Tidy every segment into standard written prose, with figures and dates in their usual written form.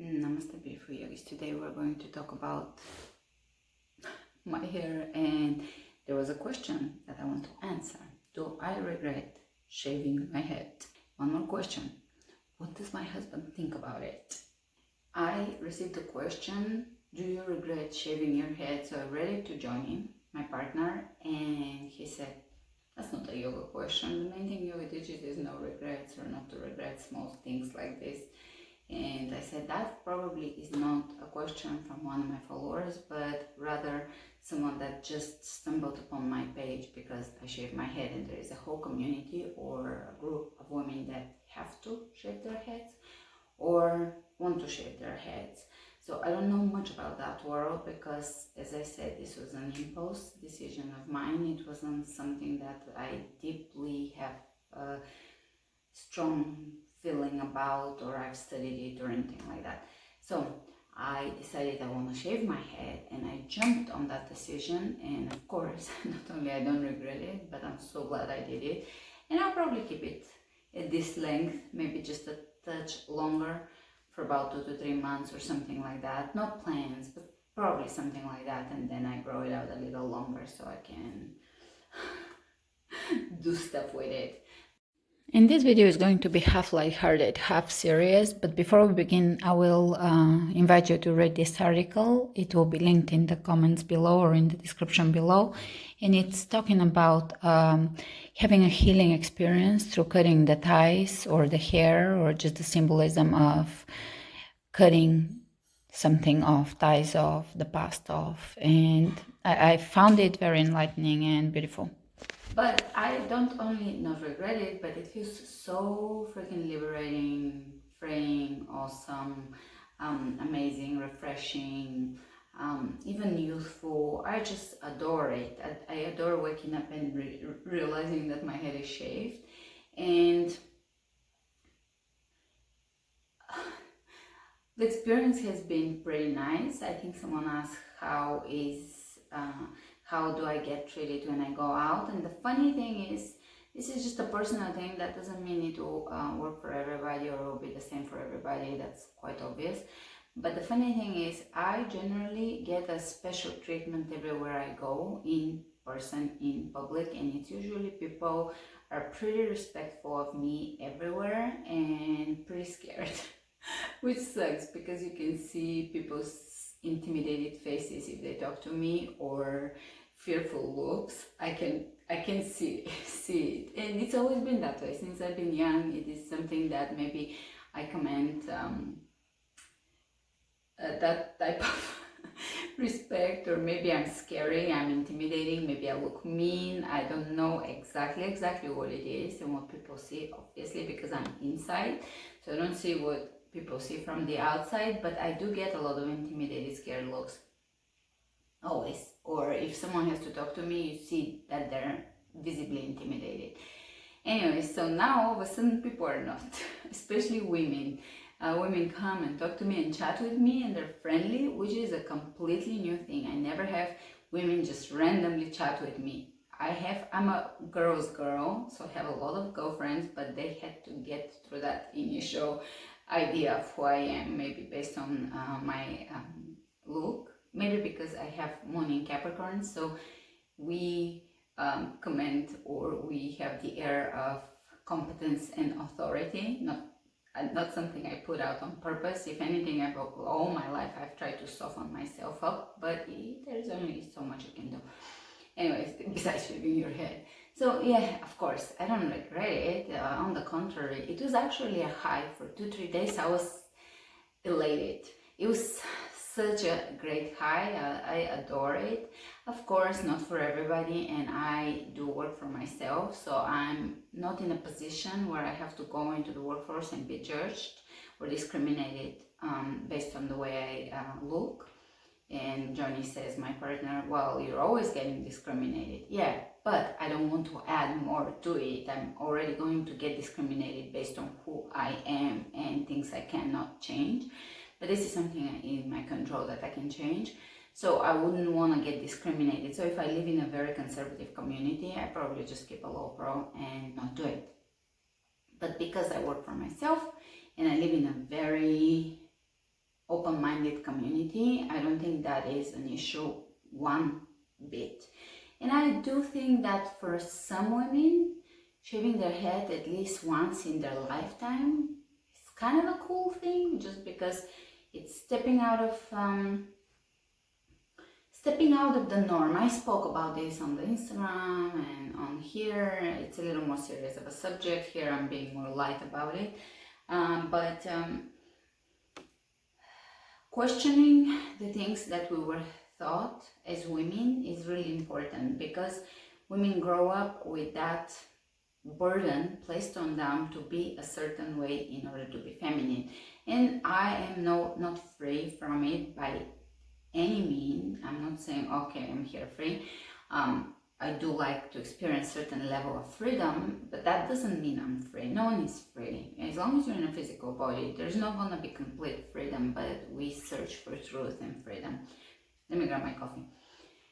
Namaste, beautiful yogis. Today we're going to talk about my hair, and there was a question that I want to answer. Do I regret shaving my head? One more question. What does my husband think about it? I received a question, do you regret shaving your head? So I read it to Johnny, my partner, and he said, that's not a yoga question. The main thing yoga teaches is no regrets, or not to regret small things like this. And I said that probably is not a question from one of my followers, but rather someone that just stumbled upon my page because I shave my head, and there is a whole community or a group of women that have to shave their heads or want to shave their heads. So I don't know much about that world because, as I said, this was an impulse decision of mine. It wasn't something that I deeply have a strong feeling about, or I've studied it or anything like that. So I decided I want to shave my head, and I jumped on that decision. And of course, not only I don't regret it, but I'm so glad I did it. And I'll probably keep it at this length, maybe just a touch longer, for about 2 to 3 months or something like that. Not plans, but probably something like that. And then I grow it out a little longer so I can do stuff with it. And this video is going to be half lighthearted, half serious, but before we begin, I will invite you to read this article. It will be linked in the comments below or in the description below, and it's talking about having a healing experience through cutting the ties or the hair, or just the symbolism of cutting something off, ties off, the past off, and I found it very enlightening and beautiful. But I don't only not regret it, but it feels so freaking liberating, freeing, awesome, amazing, refreshing, even youthful. I just adore it. I adore waking up and realizing that my head is shaved. And the experience has been pretty nice. I think someone asked how do I get treated when I go out, and the funny thing is, this is just a personal thing. That doesn't mean it will work for everybody or will be the same for everybody. That's quite obvious. But the funny thing is, I generally get a special treatment everywhere I go, in person, in public, and it's usually people are pretty respectful of me everywhere and pretty scared. Which sucks because you can see people's intimidated faces if they talk to me, or fearful looks. I can see it, and it's always been that way since I've been young. It is something that maybe I command that type of respect, or maybe I'm scary, I'm intimidating, maybe I look mean. I don't know exactly what it is and what people see, obviously, because I'm inside, so I don't see what people see from the outside. But I do get a lot of intimidated, scared looks, always. Or if someone has to talk to me, you see that they're visibly intimidated. Anyway, so now all of a sudden people are not, especially women. Women come and talk to me and chat with me, and they're friendly, which is a completely new thing. I never have women just randomly chat with me. I'm a girl's girl, so I have a lot of girlfriends, but they had to get through that initial idea of who I am, maybe based on my look, maybe because I have Moon in Capricorn, so we comment, or we have the air of competence and authority, not something I put out on purpose. If anything, all my life I've tried to soften myself up, but there's only so much you can do. Anyways, besides shaving your head. So yeah, of course, I don't regret it. On the contrary, it was actually a high for 2-3 days. I was elated. It was such a great high. I adore it. Of course, not for everybody, and I do work for myself, so I'm not in a position where I have to go into the workforce and be judged or discriminated based on the way I look. And Johnny says, my partner, well, you're always getting discriminated. Yeah, but I don't want to add more to it. I'm already going to get discriminated based on who I am and things I cannot change. But this is something in my control that I can change. So I wouldn't want to get discriminated. So if I live in a very conservative community, I probably just keep a low pro and not do it. But because I work for myself and I live in a very open-minded community. I don't think that is an issue one bit. And I do think that for some women, shaving their head at least once in their lifetime is kind of a cool thing, just because it's stepping out of the norm. I spoke about this on the Instagram and on here. It's a little more serious of a subject. Here I'm being more light about it. But questioning the things that we were taught as women is really important, because women grow up with that burden placed on them to be a certain way in order to be feminine. And I am not free from it by any means. I'm not saying, okay, I'm here free. I do like to experience certain level of freedom, but that doesn't mean I'm free. No one is free. As long as you're in a physical body, there's not going to be complete freedom, but we search for truth and freedom. Let me grab my coffee.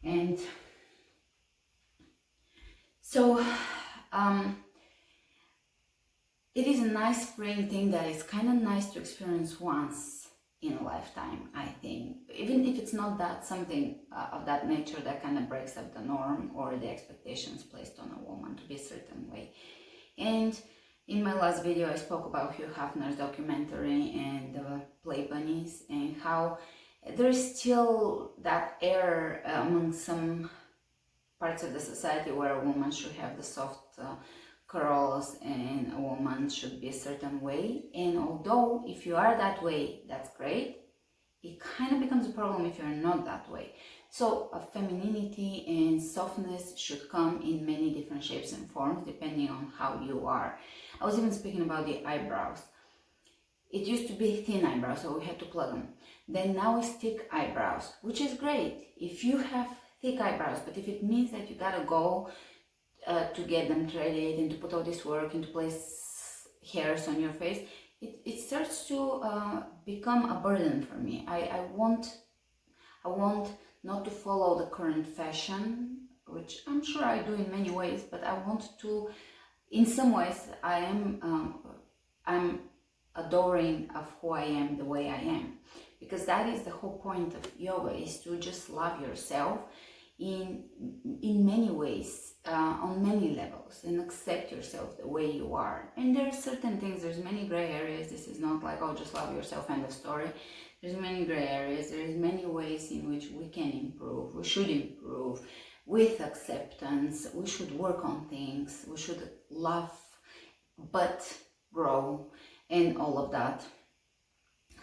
And so it is a nice freeing thing that is kind of nice to experience once in a lifetime, I think. Even if it's not that something of that nature that kind of breaks up the norm or the expectations placed on a woman to be a certain way. And in my last video, I spoke about Hugh Hefner's documentary and the play bunnies, and how there's still that air among some parts of the society where a woman should have the soft curls and a woman should be a certain way. And although if you are that way, that's great, it kind of becomes a problem if you're not that way. So femininity and softness should come in many different shapes and forms depending on how you are. I was even speaking about the eyebrows. It used to be thin eyebrows, so we had to plug them. Then now it's thick eyebrows, which is great if you have thick eyebrows, but if it means that you gotta go to get them threaded and to put all this work and to place hairs on your face, it starts to become a burden for me. I want not to follow the current fashion, which I'm sure I do in many ways, but I want to, in some ways, I'm adoring of who I am the way I am, because that is the whole point of yoga, is to just love yourself in many ways, on many levels, and accept yourself the way you are. And there are certain things, there's many gray areas. This is not like, oh, just love yourself, end of story. There's many gray areas. There's many ways in which we can improve. We should improve with acceptance. We should work on things. We should laugh, but grow, and all of that.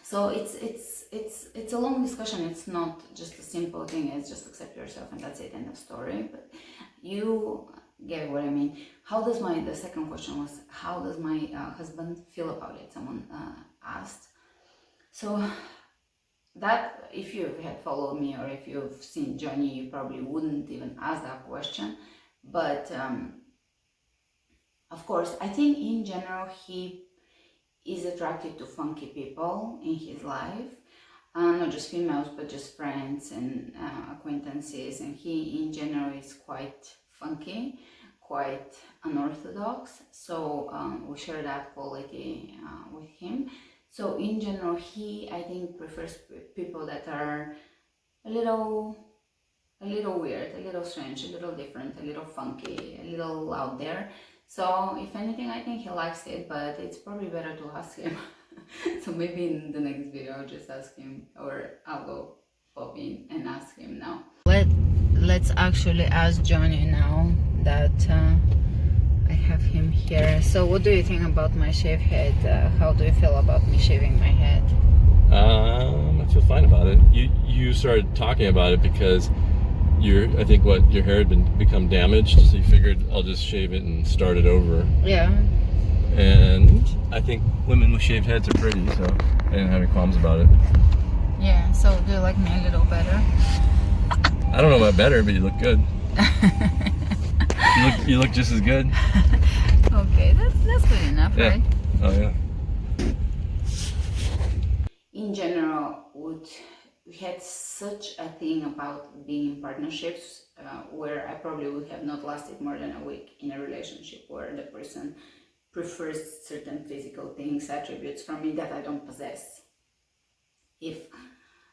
So it's a long discussion. It's not just a simple thing. It's just accept yourself and that's it, end of story. But you get what I mean. The second question was, how does my husband feel about it? Someone asked. So that, if you had followed me or if you've seen Johnny, you probably wouldn't even ask that question. But of course, I think in general he is attracted to funky people in his life, not just females, but just friends and acquaintances. And he in general is quite funky, quite unorthodox. So we share that quality with him. So in general, he, I think, prefers people that are a little weird, a little strange, a little different, a little funky, a little out there. So if anything, I think he likes it, but it's probably better to ask him. So maybe in the next video I'll just ask him, or I'll go pop in and ask him now. Let's actually ask Johnny now that I have him here. So what do you think about my shaved head? How do you feel about me shaving my head? I feel fine about it. You started talking about it because I think your hair had become damaged, so you figured I'll just shave it and start it over. Yeah. And I think women with shaved heads are pretty, so I didn't have any qualms about it. Yeah, so do you like me a little better? I don't know about better, but you look good. you look just as good. Okay, that's good enough, yeah. Right? Oh yeah. In general, we had such a thing about being in partnerships where I probably would have not lasted more than a week in a relationship where the person prefers certain physical things, attributes from me that I don't possess. If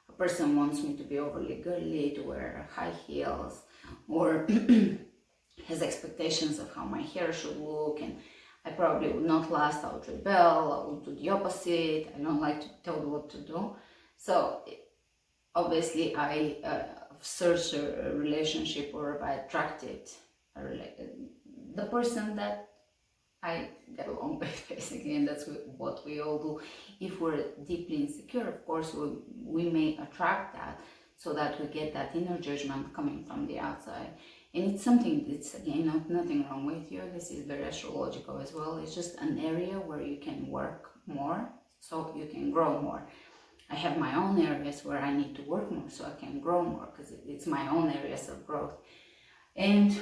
a person wants me to be overly girly, to wear high heels, or has expectations of how my hair should look, and I probably would not last, I would rebel, I would do the opposite, I don't like to be told what to do. So obviously I searched a relationship, or I attracted the person that I get along with, basically, and that's what we all do. If we're deeply insecure, of course, we may attract that, so that we get that inner judgment coming from the outside. And it's something that's, again, nothing wrong with you. This is very astrological as well. It's just an area where you can work more, so you can grow more. I have my own areas where I need to work more, so I can grow more, because it's my own areas of growth. And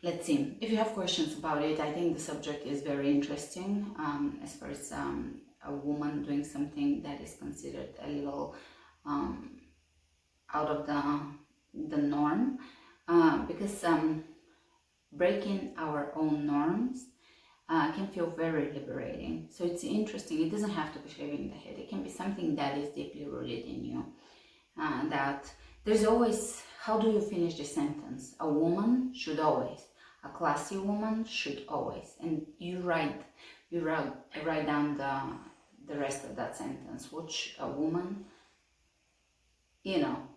let's see, if you have questions about it, I think the subject is very interesting, as far as a woman doing something that is considered a little out of the norm, because breaking our own norms can feel very liberating. So it's interesting. It doesn't have to be shaving the head. It can be something that is deeply rooted in you. That there's always, how do you finish the sentence? A woman should always. A classy woman should always. And you write down the rest of that sentence, which a woman,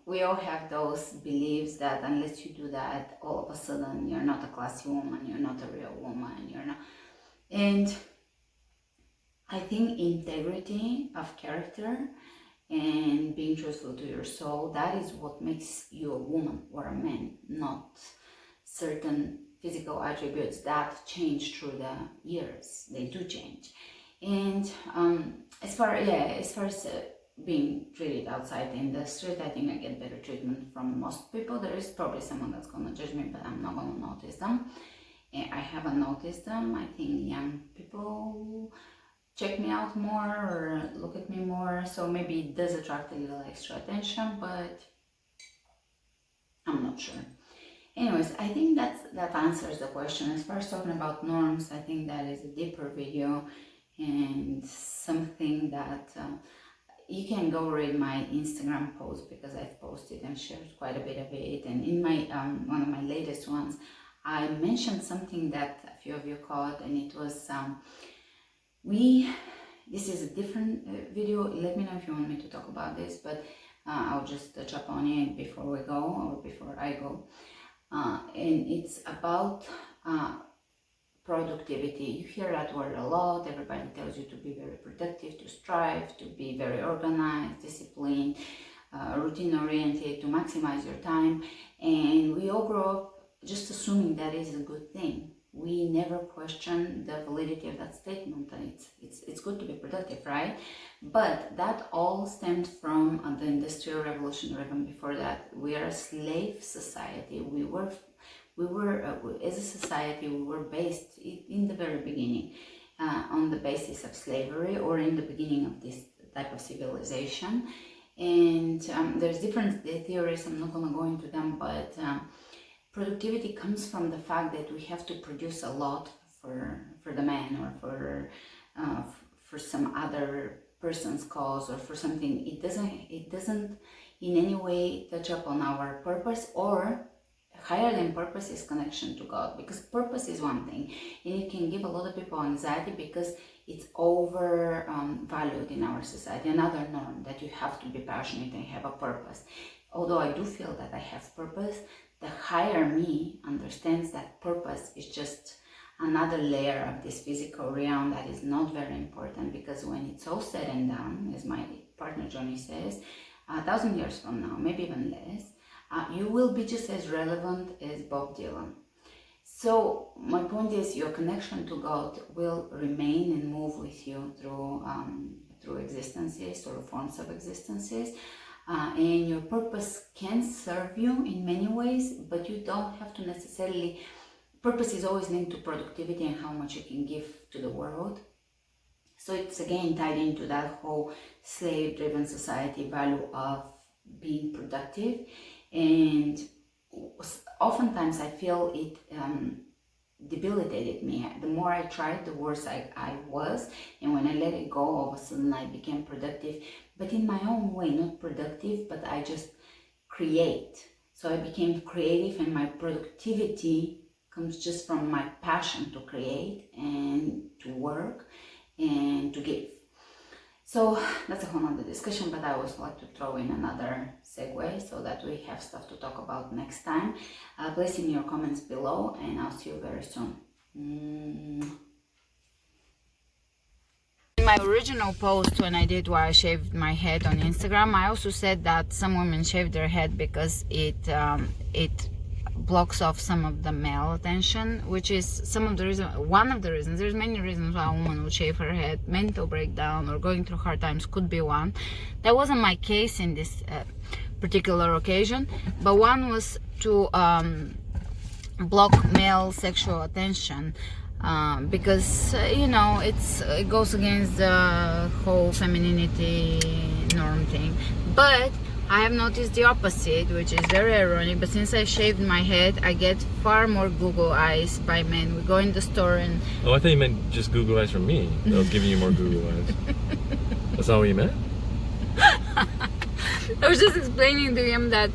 we all have those beliefs that unless you do that, all of a sudden you're not a classy woman, you're not a real woman, you're not. And I think integrity of character and being truthful to your soul, that is what makes you a woman or a man, not certain physical attributes that change through the years. They do change. And as far as being treated outside in the street, I think I get better treatment from most people. There is probably someone that's gonna judge me, but I'm not gonna notice them. And I haven't noticed them. I think young people check me out more or look at me more, so maybe it does attract a little extra attention, but I'm not sure. Anyways, I think that answers the question. As far as talking about norms, I think that is a deeper video and something that you can go read my Instagram post, because I've posted and shared quite a bit of it. And in my one of my latest ones, I mentioned something that a few of you caught, and it was this is a different video. Let me know if you want me to talk about this, but I'll just touch up on it before we go, or before I go. And it's about productivity. You hear that word a lot. Everybody tells you to be very productive, to strive, to be very organized, disciplined, routine oriented, to maximize your time. And we all grow up just assuming that is a good thing. We never question the validity of that statement, and it's good to be productive, right? But that all stemmed from the Industrial Revolution, or even before that. We are a slave society. We were as a society, we were based in the very beginning on the basis of slavery, or in the beginning of this type of civilization. And there's different theories. I'm not going to go into them, but productivity comes from the fact that we have to produce a lot for the man, or for some other person's cause, or for something. It doesn't in any way touch upon our purpose, or higher than purpose is connection to God, because purpose is one thing, and it can give a lot of people anxiety because it's over valued in our society. Another norm that you have to be passionate and have a purpose. Although I do feel that I have purpose, the higher me understands that purpose is just another layer of this physical realm that is not very important, because when it's all said and done, as my partner Johnny says, 1,000 years from now, maybe even less, you will be just as relevant as Bob Dylan. So my point is, your connection to God will remain and move with you through existences, or forms of existences. And your purpose can serve you in many ways, but you don't have to necessarily. Purpose is always linked to productivity and how much you can give to the world. So it's again tied into that whole slave-driven society value of being productive. And oftentimes I feel debilitated me. The more I tried, the worse I was. And when I let it go, all of a sudden I became productive, but in my own way, not productive, but I just create. So I became creative, and my productivity comes just from my passion to create and to work and to give. So that's a whole nother discussion, but I always like to throw in another segue so that we have stuff to talk about next time. Place in your comments below, and I'll see you very soon. In my original post, when I did why I shaved my head on Instagram, I also said that some women shave their head because it blocks off some of the male attention, which is one of the reasons. There's many reasons why a woman would shave her head. Mental breakdown or going through hard times could be one. That wasn't my case in this particular occasion, but one was to block male sexual attention, because it goes against the whole femininity norm thing. But I have noticed the opposite, which is very ironic, but since I shaved my head, I get far more Google eyes by men. We go in the store and... Oh, I thought you meant just Google eyes from me. I was giving you more Google eyes. That's not what you meant? I was just explaining to him that,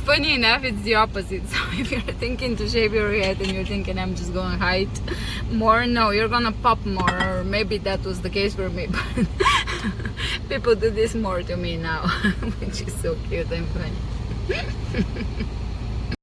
funny enough, it's the opposite. So if you're thinking to shave your head and you're thinking I'm just going to hide more, no, you're going to pop more. Or maybe that was the case for me, but people do this more to me now, which is so cute and funny.